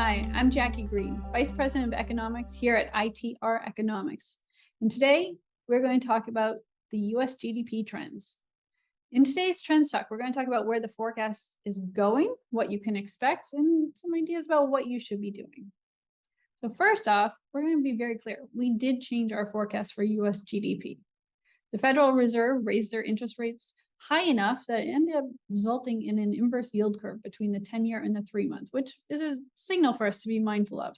Hi, I'm Jackie Greene, Vice President of Economics here at ITR Economics. And today we're going to talk about the US GDP trends. In today's Trends Talk, we're going to talk about where the forecast is going, what you can expect, and some ideas about what you should be doing. So first off, we're going to be very clear. We did change our forecast for US GDP. The Federal Reserve raised their interest rates high enough that it ended up resulting in an inverse yield curve between the 10-year and the 3-month, which is a signal for us to be mindful of.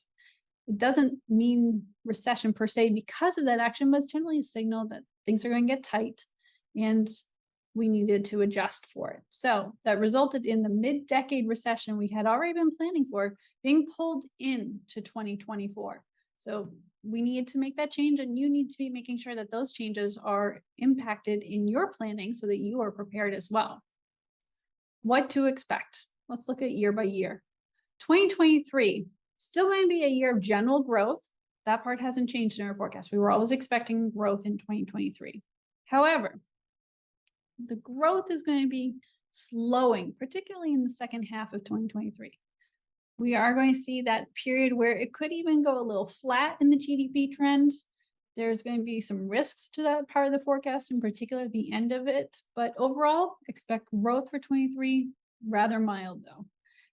It doesn't mean recession per se because of that action, but it's generally a signal that things are going to get tight and we needed to adjust for it. So that resulted in the mid-decade recession we had already been planning for being pulled into 2024. So we need to make that change, and you need to be making sure that those changes are impacted in your planning so that you are prepared as well. What to expect? Let's look at year by year. 2023, still going to be a year of general growth. That part hasn't changed in our forecast. We were always expecting growth in 2023. However, the growth is going to be slowing, particularly in the second half of 2023. We are going to see that period where it could even go a little flat in the GDP trend. There's going to be some risks to that part of the forecast, in particular the end of it. But overall, expect growth for 23, rather mild though.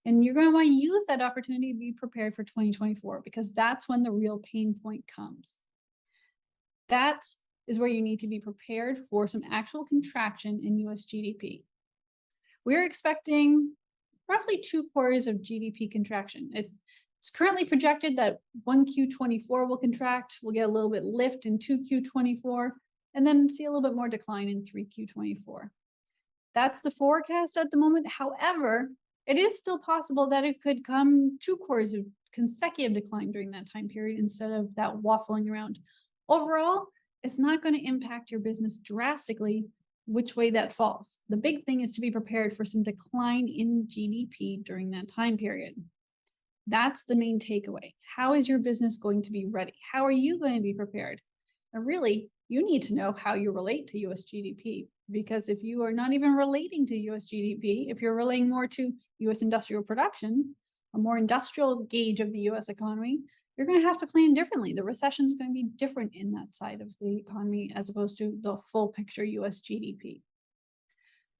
And you're going to want to use that opportunity to be prepared for 2024 because that's when the real pain point comes. That is where you need to be prepared for some actual contraction in US GDP. We're expecting roughly 2 quarters of GDP contraction. It's currently projected that 1Q24 will contract. We'll get a little bit lift in 2Q24, and then see a little bit more decline in 3Q24. That's the forecast at the moment. However, it is still possible that it could come 2 quarters of consecutive decline during that time period instead of that waffling around. Overall, it's not going to impact your business drastically which way that falls. The big thing is to be prepared for some decline in GDP during that time period. That's the main takeaway. How is your business going to be ready? How are you going to be prepared? And really, you need to know how you relate to US GDP, because if you are not even relating to US GDP, if you're relating more to US industrial production, a more industrial gauge of the US economy, you're going to have to plan differently. The recession is going to be different in that side of the economy as opposed to the full picture US GDP.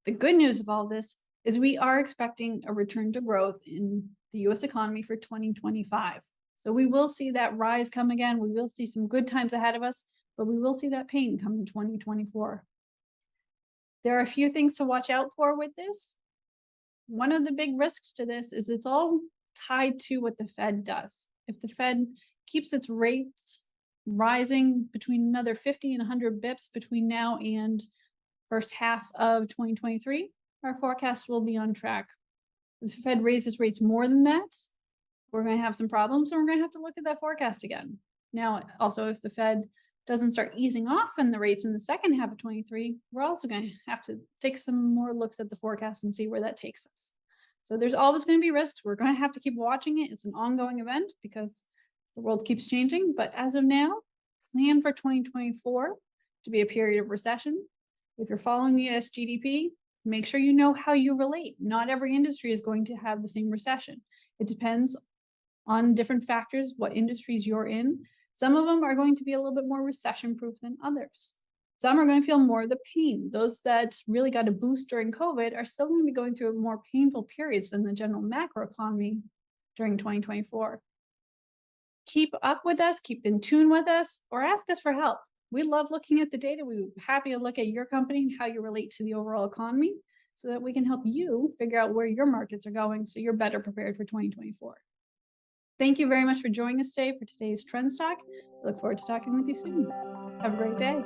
The good news of all this is we are expecting a return to growth in the US economy for 2025. So we will see that rise come again. We will see some good times ahead of us, but we will see that pain come in 2024. There are a few things to watch out for with this. One of the big risks to this is it's all tied to what the Fed does. If the Fed keeps its rates rising between another 50 and 100 bips between now and first half of 2023, our forecast will be on track. If the Fed raises rates more than that, we're going to have some problems, and we're going to have to look at that forecast again. Now, also, if the Fed doesn't start easing off in the rates in the second half of 23, we're also going to have to take some more looks at the forecast and see where that takes us. So there's always going to be risks. We're going to have to keep watching it. It's an ongoing event because the world keeps changing. But as of now, plan for 2024 to be a period of recession. If you're following US GDP, make sure you know how you relate. Not every industry is going to have the same recession. It depends on different factors, what industries you're in. Some of them are going to be a little bit more recession-proof than others. Some are going to feel more of the pain. Those that really got a boost during COVID are still going to be going through more painful periods than the general macroeconomy during 2024. Keep up with us, keep in tune with us, or ask us for help. We love looking at the data. We're happy to look at your company and how you relate to the overall economy so that we can help you figure out where your markets are going so you're better prepared for 2024. Thank you very much for joining us today for today's Trends Talk. I look forward to talking with you soon. Have a great day.